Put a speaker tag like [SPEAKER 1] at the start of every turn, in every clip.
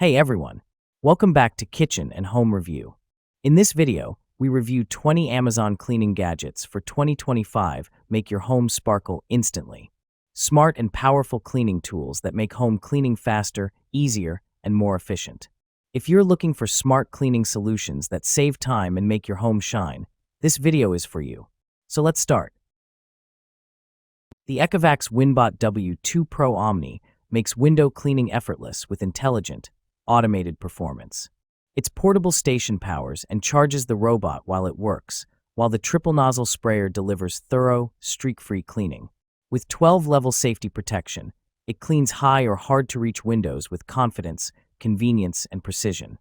[SPEAKER 1] Hey everyone, welcome back to Kitchen and Home Review. In this video, we review 20 Amazon cleaning gadgets for 2025 make your home sparkle instantly. Smart and powerful cleaning tools that make home cleaning faster, easier, and more efficient. If you're looking for smart cleaning solutions that save time and make your home shine, this video is for you. So let's start. The Ecovacs WinBot W2 Pro Omni makes window cleaning effortless with intelligent, automated performance. Its portable station powers and charges the robot while it works, while the triple nozzle sprayer delivers thorough, streak-free cleaning. With 12-level safety protection, it cleans high or hard-to-reach windows with confidence, convenience, and precision.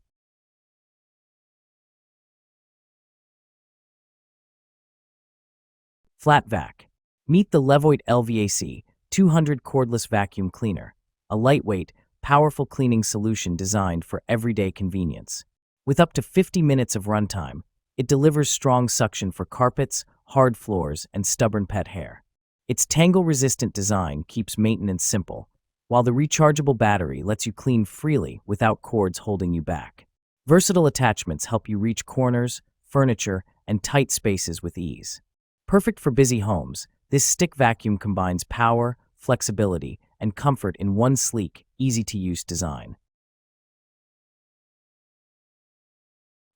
[SPEAKER 1] Flat Vac. Meet the Levoit LVAC 200 cordless vacuum cleaner, a lightweight, powerful cleaning solution designed for everyday convenience. With up to 50 minutes of runtime, it delivers strong suction for carpets, hard floors, and stubborn pet hair. Its tangle-resistant design keeps maintenance simple, while the rechargeable battery lets you clean freely without cords holding you back. Versatile attachments help you reach corners, furniture, and tight spaces with ease. Perfect for busy homes, this stick vacuum combines power, flexibility, and comfort in one sleek, easy-to-use design.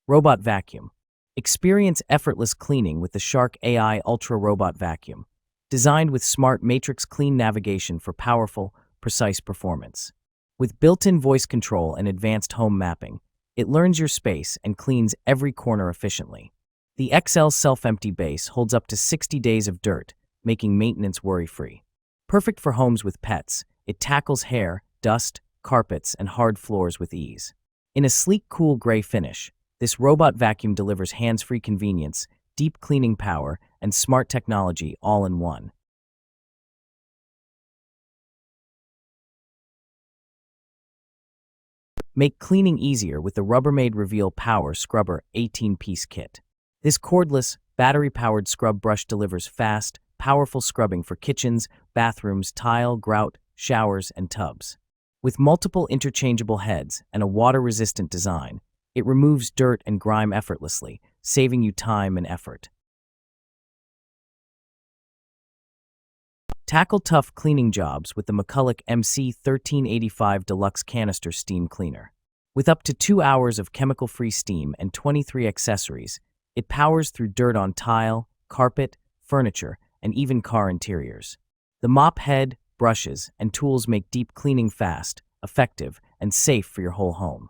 [SPEAKER 1] Robot Vacuum. Experience effortless cleaning with the Shark AI Ultra Robot Vacuum, designed with smart matrix clean navigation for powerful, precise performance. With built-in voice control and advanced home mapping, it learns your space and cleans every corner efficiently. The XL self-empty base holds up to 60 days of dirt, making maintenance worry-free. Perfect for homes with pets, it tackles hair, dust, carpets, and hard floors with ease. In a sleek, cool gray finish, this robot vacuum delivers hands-free convenience, deep cleaning power, and smart technology all in one. Make cleaning easier with the Rubbermaid Reveal Power Scrubber 18-piece kit. This cordless, battery-powered scrub brush delivers fast, powerful scrubbing for kitchens, bathrooms, tile, grout, showers, and tubs. With multiple interchangeable heads and a water-resistant design, it removes dirt and grime effortlessly, saving you time and effort. Tackle tough cleaning jobs with the McCulloch MC1385 Deluxe Canister Steam Cleaner. With up to 2 hours of chemical-free steam and 23 accessories, it powers through dirt on tile, carpet, furniture, and even car interiors. The mop head, brushes, and tools make deep cleaning fast, effective, and safe for your whole home.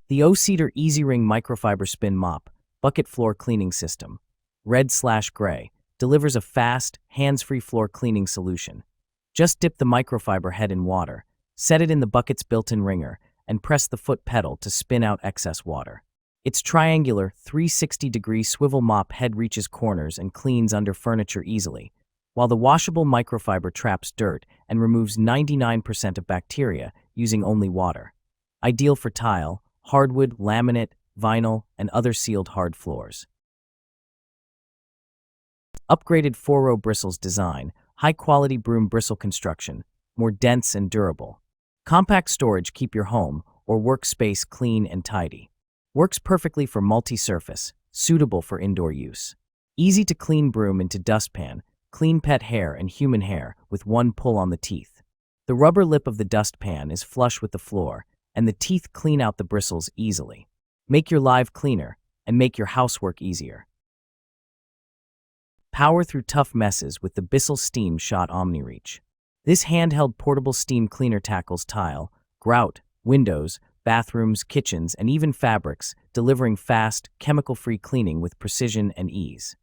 [SPEAKER 1] The O-Cedar Easy Ring Microfiber Spin Mop Bucket Floor Cleaning System, red/gray, delivers a fast, hands-free floor cleaning solution. Just dip the microfiber head in water, set it in the bucket's built-in wringer, and press the foot pedal to spin out excess water. Its triangular, 360-degree swivel mop head reaches corners and cleans under furniture easily, while the washable microfiber traps dirt and removes 99% of bacteria using only water. Ideal for tile, hardwood, laminate, vinyl, and other sealed hard floors. Upgraded 4-row bristles design, high-quality broom bristle construction, more dense and durable. Compact storage keep your home or workspace clean and tidy. Works perfectly for multi-surface, suitable for indoor use. Easy to clean broom into dustpan, clean pet hair and human hair with one pull on the teeth. The rubber lip of the dustpan is flush with the floor, and the teeth clean out the bristles easily. Make your life cleaner and make your housework easier. Power through tough messes with the Bissell Steam Shot OmniReach. This handheld portable steam cleaner tackles tile, grout, windows, bathrooms, kitchens, and even fabrics, delivering fast, chemical-free cleaning with precision and ease.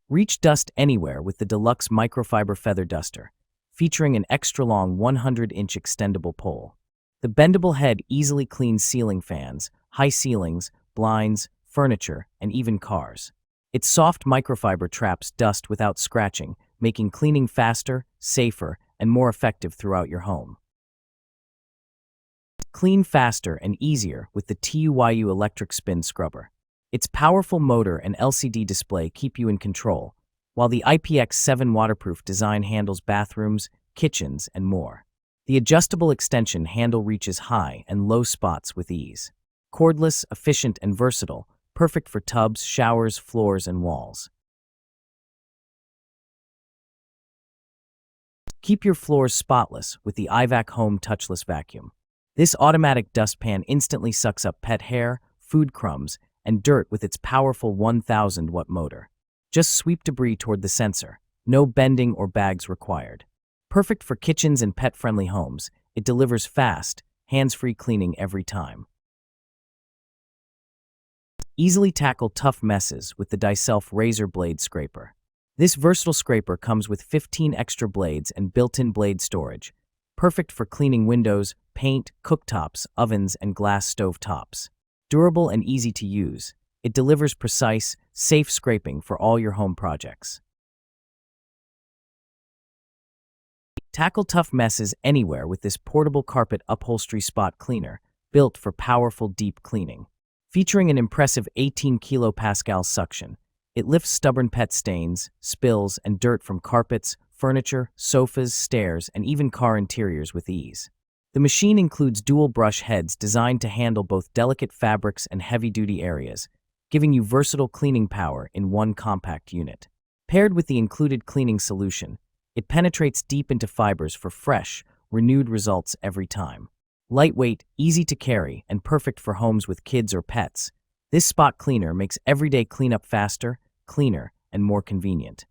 [SPEAKER 1] Reach dust anywhere with the Deluxe Microfiber Feather Duster, featuring an extra-long 100-inch extendable pole. The bendable head easily cleans ceiling fans, high ceilings, blinds, furniture, and even cars. Its soft microfiber traps dust without scratching, making cleaning faster, safer, and more effective throughout your home. Clean faster and easier with the TUYU Electric Spin Scrubber. Its powerful motor and LCD display keep you in control, while the IPX7 waterproof design handles bathrooms, kitchens, and more. The adjustable extension handle reaches high and low spots with ease. Cordless, efficient, and versatile, perfect for tubs, showers, floors, and walls. Keep your floors spotless with the iVac Home Touchless Vacuum. This automatic dustpan instantly sucks up pet hair, food crumbs, and dirt with its powerful 1,000-watt motor. Just sweep debris toward the sensor. No bending or bags required. Perfect for kitchens and pet-friendly homes, it delivers fast, hands-free cleaning every time. Easily tackle tough messes with the Dyself Razor Blade Scraper. This versatile scraper comes with 15 extra blades and built-in blade storage, perfect for cleaning windows, paint, cooktops, ovens, and glass stove tops. Durable and easy to use, it delivers precise, safe scraping for all your home projects. Tackle tough messes anywhere with this portable carpet upholstery spot cleaner, built for powerful deep cleaning. Featuring an impressive 18 kilopascal suction, it lifts stubborn pet stains, spills, and dirt from carpets, furniture, sofas, stairs, and even car interiors with ease. The machine includes dual brush heads designed to handle both delicate fabrics and heavy-duty areas, giving you versatile cleaning power in one compact unit. Paired with the included cleaning solution, it penetrates deep into fibers for fresh, renewed results every time. Lightweight, easy to carry, and perfect for homes with kids or pets, this spot cleaner makes everyday cleanup faster, cleaner, and more convenient.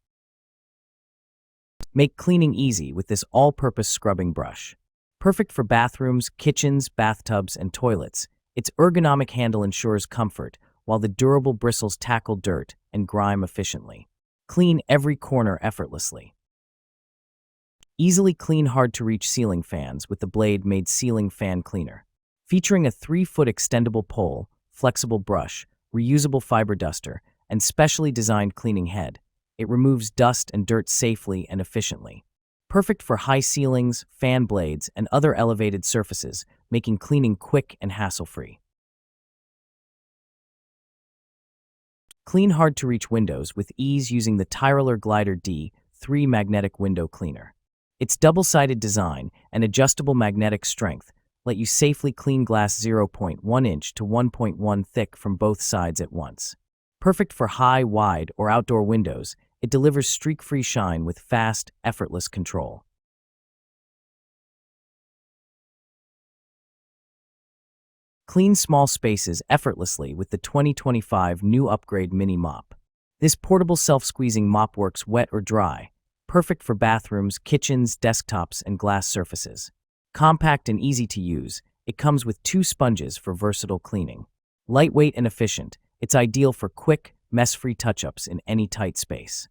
[SPEAKER 1] Make cleaning easy with this all-purpose scrubbing brush. Perfect for bathrooms, kitchens, bathtubs, and toilets, its ergonomic handle ensures comfort, while the durable bristles tackle dirt and grime efficiently. Clean every corner effortlessly. Easily clean hard-to-reach ceiling fans with the blade-made ceiling fan cleaner. Featuring a 3-foot extendable pole, flexible brush, reusable fiber duster, and specially designed cleaning head, it removes dust and dirt safely and efficiently. Perfect for high ceilings, fan blades, and other elevated surfaces, making cleaning quick and hassle-free. Clean hard-to-reach windows with ease using the Tyroler Glider D3 magnetic window cleaner. Its double-sided design and adjustable magnetic strength let you safely clean glass 0.1 inch to 1.1 thick from both sides at once. Perfect for high, wide, or outdoor windows, it delivers streak-free shine with fast, effortless control. Clean small spaces effortlessly with the 2025 new upgrade mini mop. This portable self-squeezing mop works wet or dry, perfect for bathrooms, kitchens, desktops, and glass surfaces. Compact and easy to use, it comes with 2 sponges for versatile cleaning. Lightweight and efficient, it's ideal for quick, mess-free touch-ups in any tight space.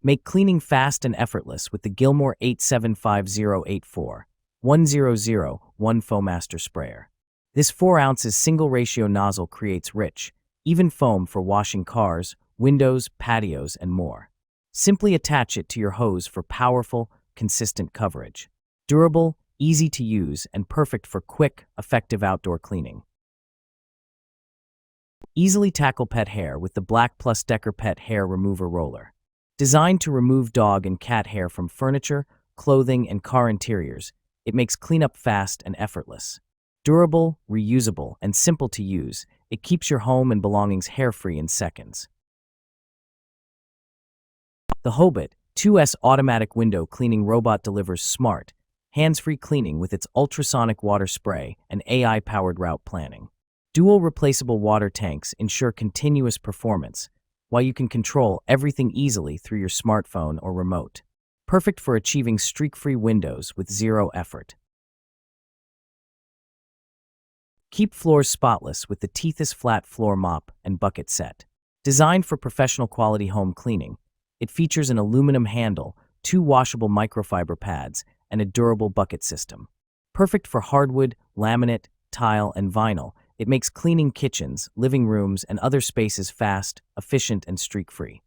[SPEAKER 1] Make cleaning fast and effortless with the Gilmore 875084 1001 Foamaster Sprayer. This 4 ounces single-ratio nozzle creates rich, even foam for washing cars, windows, patios, and more. Simply attach it to your hose for powerful, consistent coverage. Durable, easy to use, and perfect for quick, effective outdoor cleaning. Easily tackle pet hair with the Black Plus Decker Pet Hair Remover Roller. Designed to remove dog and cat hair from furniture, clothing, and car interiors, it makes cleanup fast and effortless. Durable, reusable, and simple to use, it keeps your home and belongings hair-free in seconds. The Hobbit 2S automatic window cleaning robot delivers smart, hands-free cleaning with its ultrasonic water spray and AI-powered route planning. Dual replaceable water tanks ensure continuous performance, while you can control everything easily through your smartphone or remote. Perfect for achieving streak-free windows with zero effort. Keep floors spotless with the Tethys Flat Floor Mop and Bucket Set. Designed for professional quality home cleaning, it features an aluminum handle, 2 washable microfiber pads, and a durable bucket system. Perfect for hardwood, laminate, tile, and vinyl, it makes cleaning kitchens, living rooms, and other spaces fast, efficient, and streak-free.